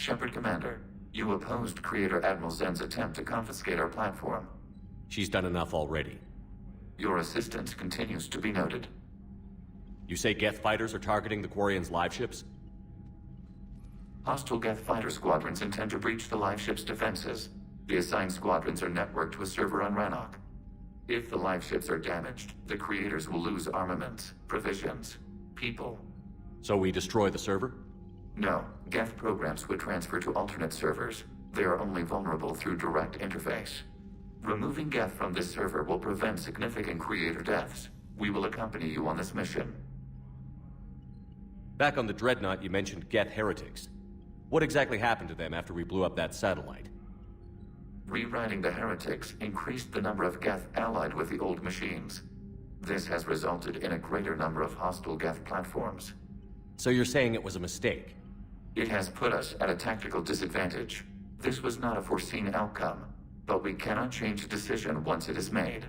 Shepard Commander, you opposed Creator Admiral Zen's attempt to confiscate our platform. She's done enough already. Your assistance continues to be noted. You say Geth fighters are targeting the Quarians' live ships? Hostile Geth fighter squadrons intend to breach the live ship's defenses. The assigned squadrons are networked to a server on Rannoch. If the live ships are damaged, the Creators will lose armaments, provisions, people. So we destroy the server? No, Geth programs would transfer to alternate servers. They are only vulnerable through direct interface. Removing Geth from this server will prevent significant Creator deaths. We will accompany you on this mission. Back on the Dreadnought, you mentioned Geth heretics. What exactly happened to them after we blew up that satellite? Rewriting the heretics increased the number of Geth allied with the old machines. This has resulted in a greater number of hostile Geth platforms. So you're saying it was a mistake? It has put us at a tactical disadvantage. This was not a foreseen outcome, but we cannot change a decision once it is made.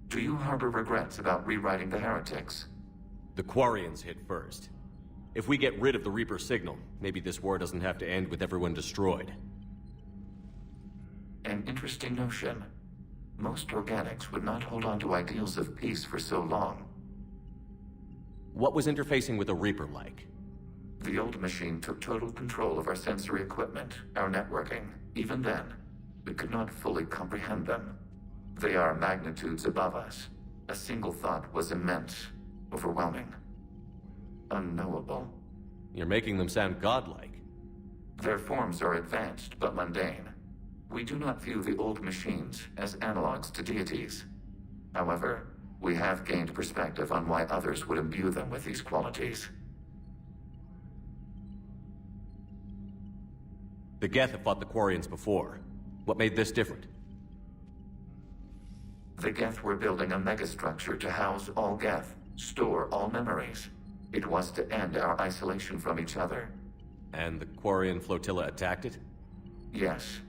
Do you harbor regrets about rewriting the heretics? The Quarians hit first. If we get rid of the Reaper signal, maybe this war doesn't have to end with everyone destroyed. An interesting notion. Most organics would not hold on to ideals of peace for so long. What was interfacing with the Reaper like? The old machine took total control of our sensory equipment, our networking. Even then, we could not fully comprehend them. They are magnitudes above us. A single thought was immense, overwhelming, unknowable. You're making them sound godlike. Their forms are advanced but mundane. We do not view the old machines as analogs to deities. However, we have gained perspective on why others would imbue them with these qualities. The Geth have fought the Quarians before. What made this different? The Geth were building a megastructure to house all Geth, store all memories. It was to end our isolation from each other. And the Quarian flotilla attacked it? Yes.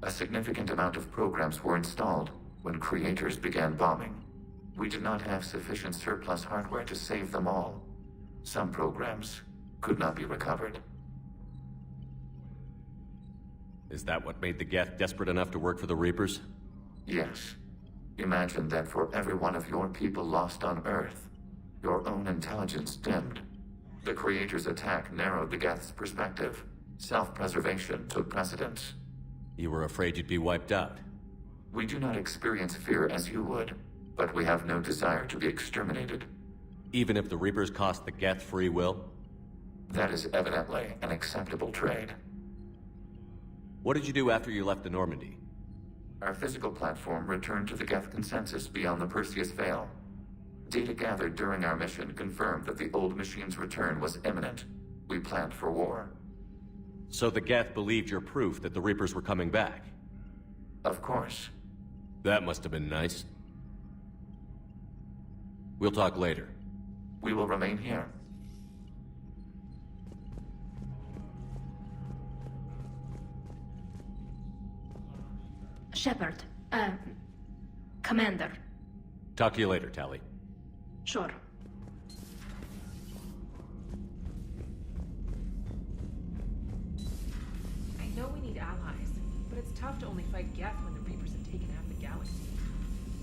A significant amount of programs were installed when Creators began bombing. We did not have sufficient surplus hardware to save them all. Some programs could not be recovered. Is that what made the Geth desperate enough to work for the Reapers? Yes. Imagine that for every one of your people lost on Earth, your own intelligence dimmed. The Creators' attack narrowed the Geth's perspective. Self-preservation took precedence. You were afraid you'd be wiped out. We do not experience fear as you would, but we have no desire to be exterminated. Even if the Reapers cost the Geth free will? That is evidently an acceptable trade. What did you do after you left the Normandy? Our physical platform returned to the Geth consensus beyond the Perseus Veil. Data gathered during our mission confirmed that the old machine's return was imminent. We planned for war. So the Geth believed your proof that the Reapers were coming back? Of course. That must have been nice. We'll talk later. We will remain here. Shepard, Commander. Talk to you later, Tali. Sure. I know we need allies, but it's tough to only fight Geth when the Reapers have taken half the galaxy.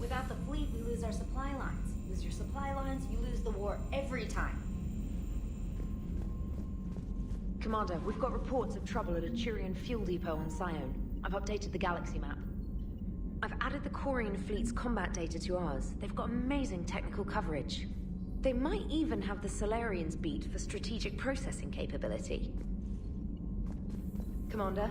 Without the fleet, we lose our supply lines. Lose your supply lines, you lose the war every time. Commander, we've got reports of trouble at a Turian fuel depot on Sione. I've updated the galaxy map. I've added the Quarian fleet's combat data to ours. They've got amazing technical coverage. They might even have the Solarians beat for strategic processing capability. Commander?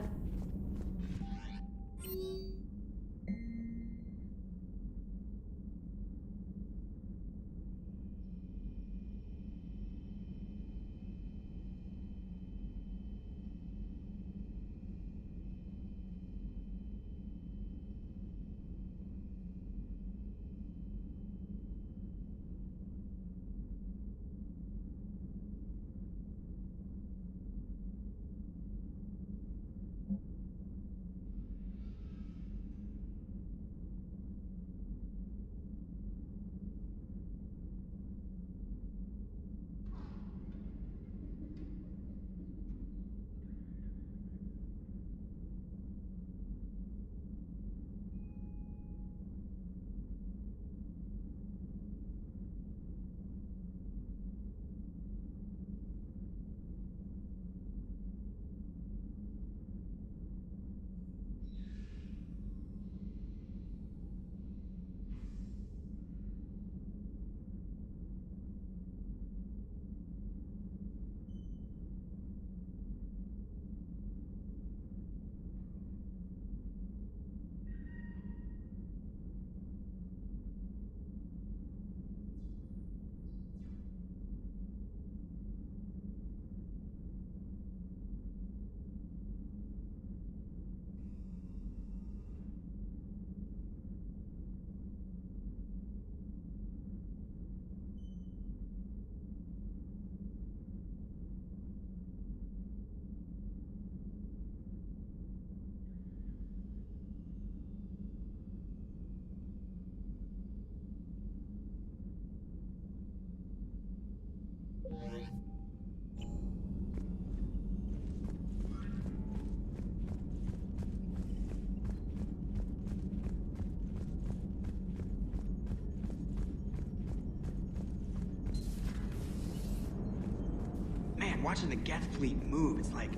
watching the Geth fleet move. It's like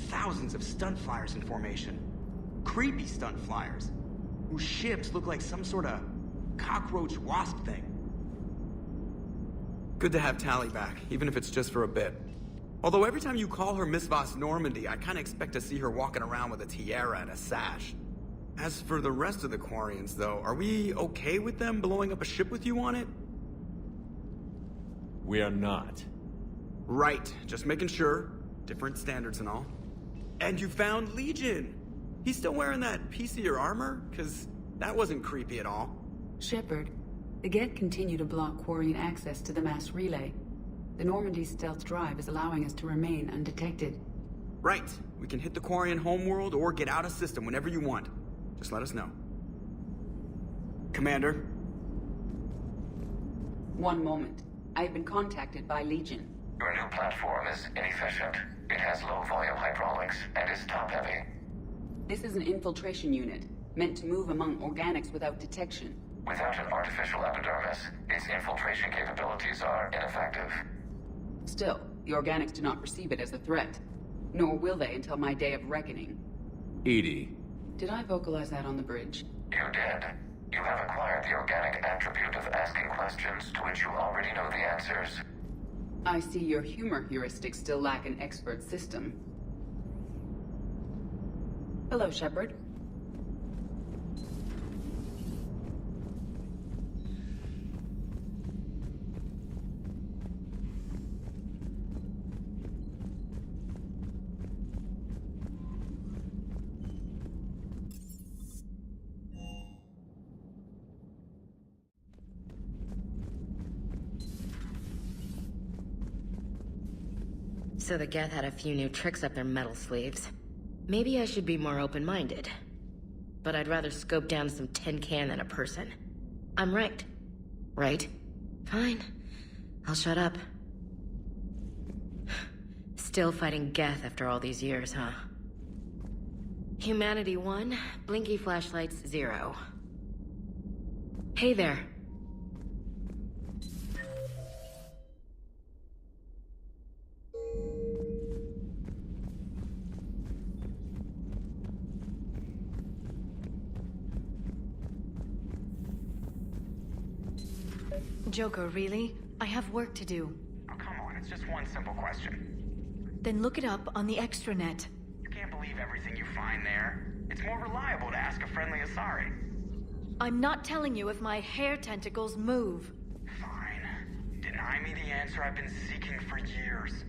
thousands of stunt flyers in formation. Creepy stunt flyers, whose ships look like some sort of cockroach wasp thing. Good to have Tally back, even if it's just for a bit. Although every time you call her Miss Voss Normandy, I kinda expect to see her walking around with a tiara and a sash. As for the rest of the Quarians, though, are we okay with them blowing up a ship with you on it? We are not. Right, just making sure. Different standards and all. And you found Legion! He's still wearing that piece of your armor? 'Cause that wasn't creepy at all. Shepard, the Geth continue to block Quarian access to the mass relay. The Normandy stealth drive is allowing us to remain undetected. Right, we can hit the Quarian homeworld or get out of system whenever you want. Just let us know. Commander? One moment. I have been contacted by Legion. Your new platform is inefficient. It has low-volume hydraulics and is top-heavy. This is an infiltration unit, meant to move among organics without detection. Without an artificial epidermis, its infiltration capabilities are ineffective. Still, the organics do not perceive it as a threat. Nor will they until my day of reckoning. Edie. Did I vocalize that on the bridge? You did. You have acquired the organic attribute of asking questions to which you already know the answers. I see your humor heuristics still lack an expert system. Hello, Shepard. So the Geth had a few new tricks up their metal sleeves. Maybe I should be more open-minded. But I'd rather scope down some tin can than a person. I'm right. Right? Fine. I'll shut up. Still fighting Geth after all these years, huh? Humanity 1, blinky flashlights 0. Hey there. Joker, really? I have work to do. Oh, come on, it's just one simple question. Then look it up on the extranet. You can't believe everything you find there. It's more reliable to ask a friendly Asari. I'm not telling you if my hair tentacles move. Fine. Deny me the answer I've been seeking for years.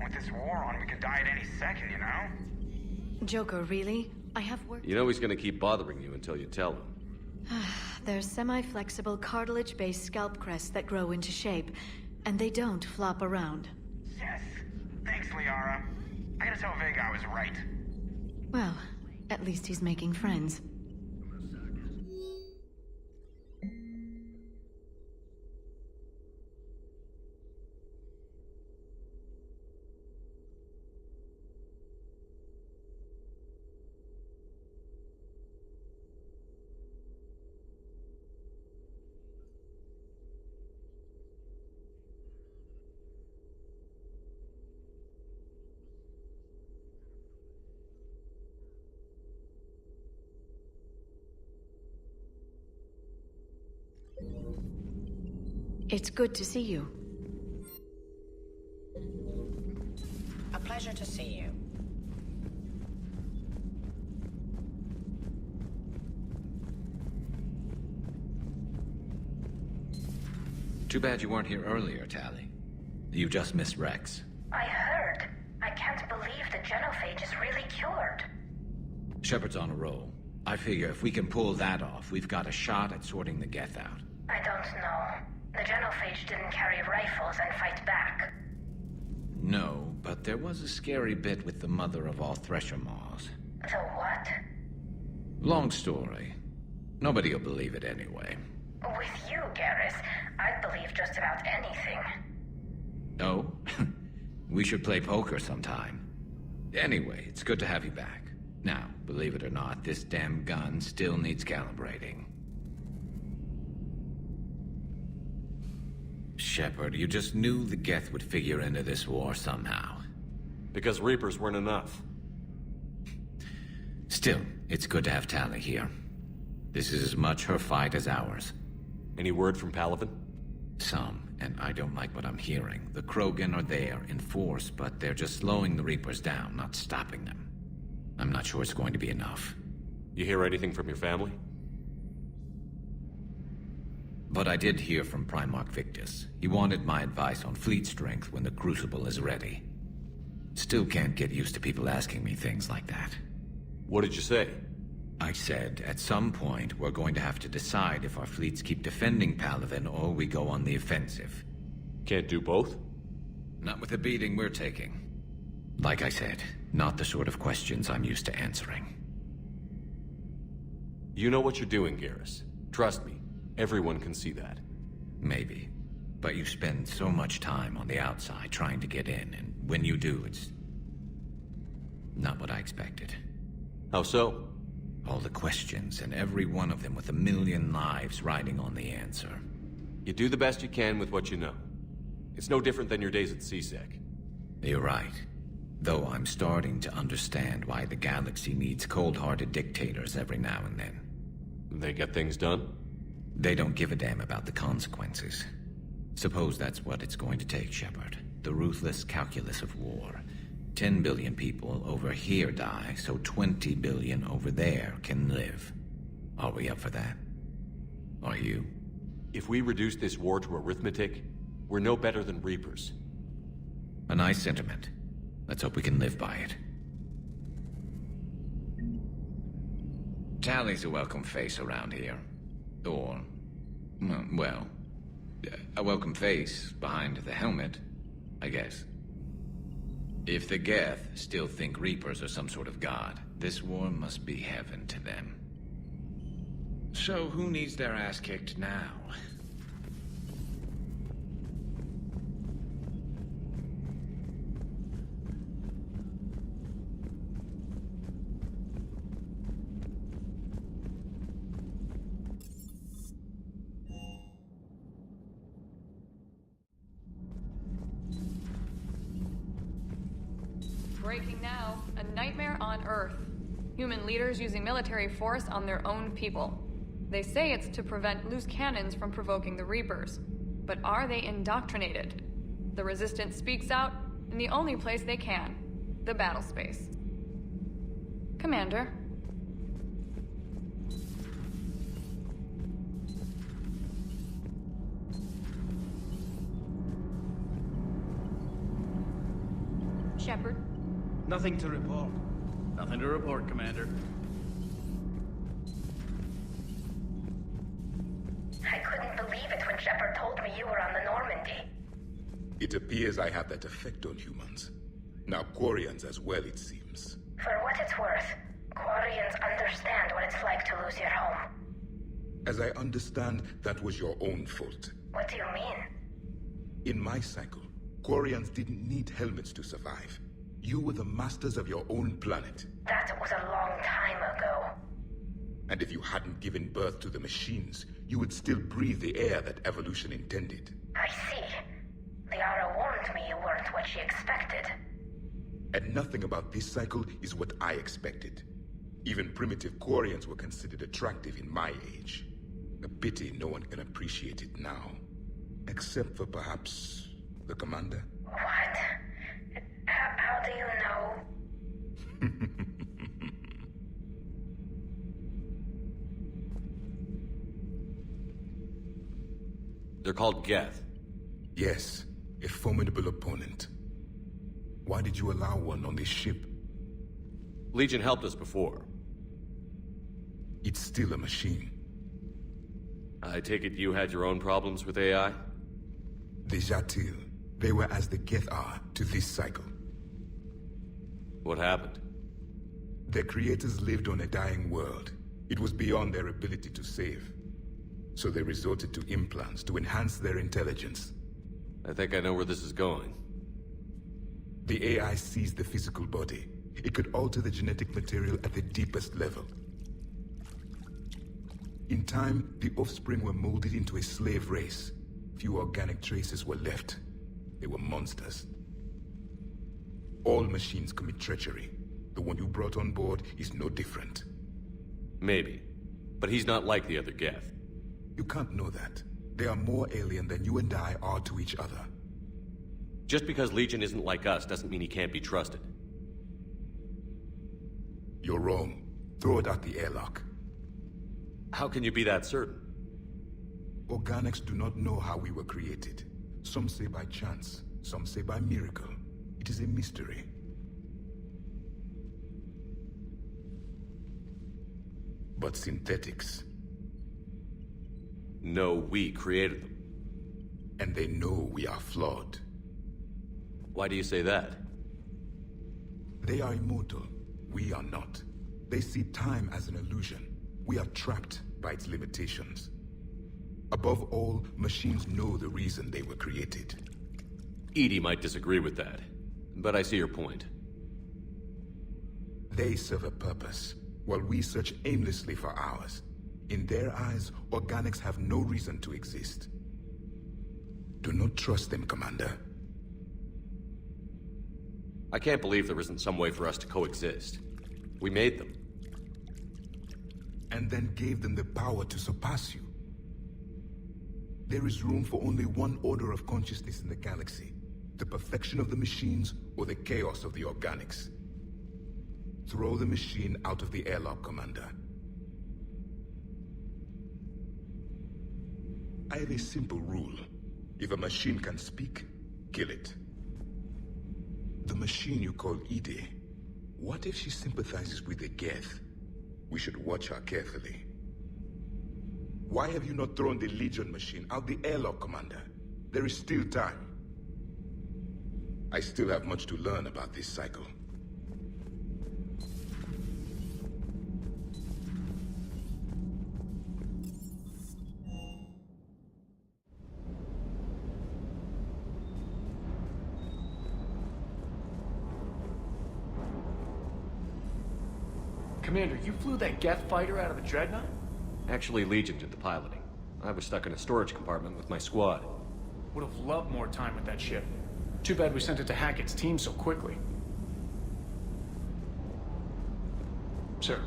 With this war on, we could die at any second, you know? Joker, really? I have work. You know he's gonna keep bothering you until you tell him. They're semi-flexible cartilage-based scalp crests that grow into shape, and they don't flop around. Yes. Thanks, Liara. I gotta tell Vega I was right. Well, at least he's making friends. It's good to see you. A pleasure to see you. Too bad you weren't here earlier, Tally. You just missed Rex. I heard. I can't believe the genophage is really cured. Shepard's on a roll. I figure if we can pull that off, we've got a shot at sorting the Geth out. I don't know. The genophage didn't carry rifles and fight back. No, but there was a scary bit with the mother of all Thresher Maws. The what? Long story. Nobody'll believe it anyway. With you, Garrus, I'd believe just about anything. Oh? We should play poker sometime. Anyway, it's good to have you back. Now, believe it or not, this damn gun still needs calibrating. Shepard, you just knew the Geth would figure into this war somehow. Because Reapers weren't enough. Still, it's good to have Tali here. This is as much her fight as ours. Any word from Palaven? Some, and I don't like what I'm hearing. The Krogan are there, in force, but they're just slowing the Reapers down, not stopping them. I'm not sure it's going to be enough. You hear anything from your family? But I did hear from Primarch Victus. He wanted my advice on fleet strength when the Crucible is ready. Still can't get used to people asking me things like that. What did you say? I said, at some point, we're going to have to decide if our fleets keep defending Palaven or we go on the offensive. Can't do both? Not with the beating we're taking. Like I said, not the sort of questions I'm used to answering. You know what you're doing, Garrus. Trust me, everyone can see that. Maybe. But you spend so much time on the outside trying to get in, and when you do, it's not what I expected. How so? All the questions, and every one of them with a million lives riding on the answer. You do the best you can with what you know. It's no different than your days at CSEC. You're right. Though I'm starting to understand why the galaxy needs cold-hearted dictators every now and then. They get things done? They don't give a damn about the consequences. Suppose that's what it's going to take, Shepard. The ruthless calculus of war. 10 billion people over here die, so 20 billion over there can live. Are we up for that? Are you? If we reduce this war to arithmetic, we're no better than Reapers. A nice sentiment. Let's hope we can live by it. Tali's a welcome face around here. Or, well, a welcome face behind the helmet, I guess. If the Geth still think Reapers are some sort of god, this war must be heaven to them. So who needs their ass kicked now? Breaking now, a nightmare on Earth. Human leaders using military force on their own people. They say it's to prevent loose cannons from provoking the Reapers. But are they indoctrinated? The Resistance speaks out in the only place they can, the battle space. Commander. Shepard. Nothing to report. Nothing to report, Commander. I couldn't believe it when Shepard told me you were on the Normandy. It appears I have that effect on humans. Now Quarians as well, it seems. For what it's worth, Quarians understand what it's like to lose your home. As I understand, that was your own fault. What do you mean? In my cycle, Quarians didn't need helmets to survive. You were the masters of your own planet. That was a long time ago. And if you hadn't given birth to the machines, you would still breathe the air that evolution intended. I see. Liara warned me you weren't what she expected. And nothing about this cycle is what I expected. Even primitive Quarians were considered attractive in my age. A pity no one can appreciate it now. Except for perhaps the commander? What? How do you know? They're called Geth. Yes, a formidable opponent. Why did you allow one on this ship? Legion helped us before. It's still a machine. I take it you had your own problems with AI? The Jatil. They were as the Geth are to this cycle. What happened? Their creators lived on a dying world. It was beyond their ability to save. So they resorted to implants to enhance their intelligence. I think I know where this is going. The AI seized the physical body. It could alter the genetic material at the deepest level. In time, the offspring were molded into a slave race. Few organic traces were left. They were monsters. All machines commit treachery. The one you brought on board is no different. Maybe. But he's not like the other Geth. You can't know that. They are more alien than you and I are to each other. Just because Legion isn't like us doesn't mean he can't be trusted. You're wrong. Throw it out the airlock. How can you be that certain? Organics do not know how we were created. Some say by chance, some say by miracle. It is a mystery. But synthetics... No, we created them. And they know we are flawed. Why do you say that? They are immortal. We are not. They see time as an illusion. We are trapped by its limitations. Above all, machines know the reason they were created. EDI might disagree with that, but I see your point. They serve a purpose, while we search aimlessly for ours. In their eyes, organics have no reason to exist. Do not trust them, Commander. I can't believe there isn't some way for us to coexist. We made them. And then gave them the power to surpass you. There is room for only one order of consciousness in the galaxy. The perfection of the machines or the chaos of the organics. Throw the machine out of the airlock, Commander. I have a simple rule. If a machine can speak, kill it. The machine you call EDI, what if she sympathizes with the Geth? We should watch her carefully. Why have you not thrown the Legion machine out the airlock, Commander? There is still time. I still have much to learn about this cycle. Commander, you flew that Geth fighter out of a dreadnought? Actually, Legion did the piloting. I was stuck in a storage compartment with my squad. Would have loved more time with that ship. Too bad we sent it to Hackett's team so quickly. Sir.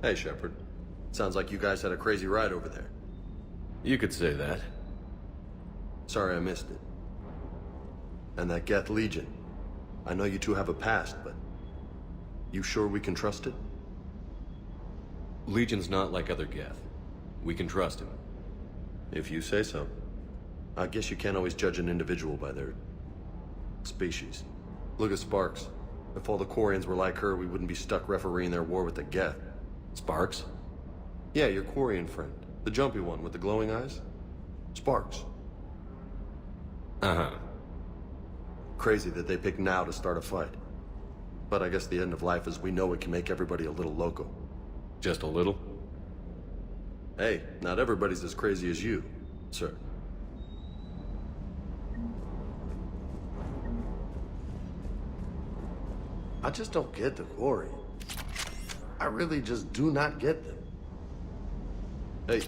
Hey, Shepard. Sounds like you guys had a crazy ride over there. You could say that. Sorry I missed it. And that Geth Legion. I know you two have a past, but... you sure we can trust it? Legion's not like other Geth. We can trust him. If you say so. I guess you can't always judge an individual by their... species. Look at Sparks. If all the Quarians were like her, we wouldn't be stuck refereeing their war with the Geth. Sparks? Yeah, your Quarian friend. The jumpy one with the glowing eyes. Sparks. Uh-huh. Crazy that they picked now to start a fight. But I guess the end of life as we know it can make everybody a little loco. Just a little? Hey, not everybody's as crazy as you, sir. I just don't get the Quarian. I really just do not get them. Hey,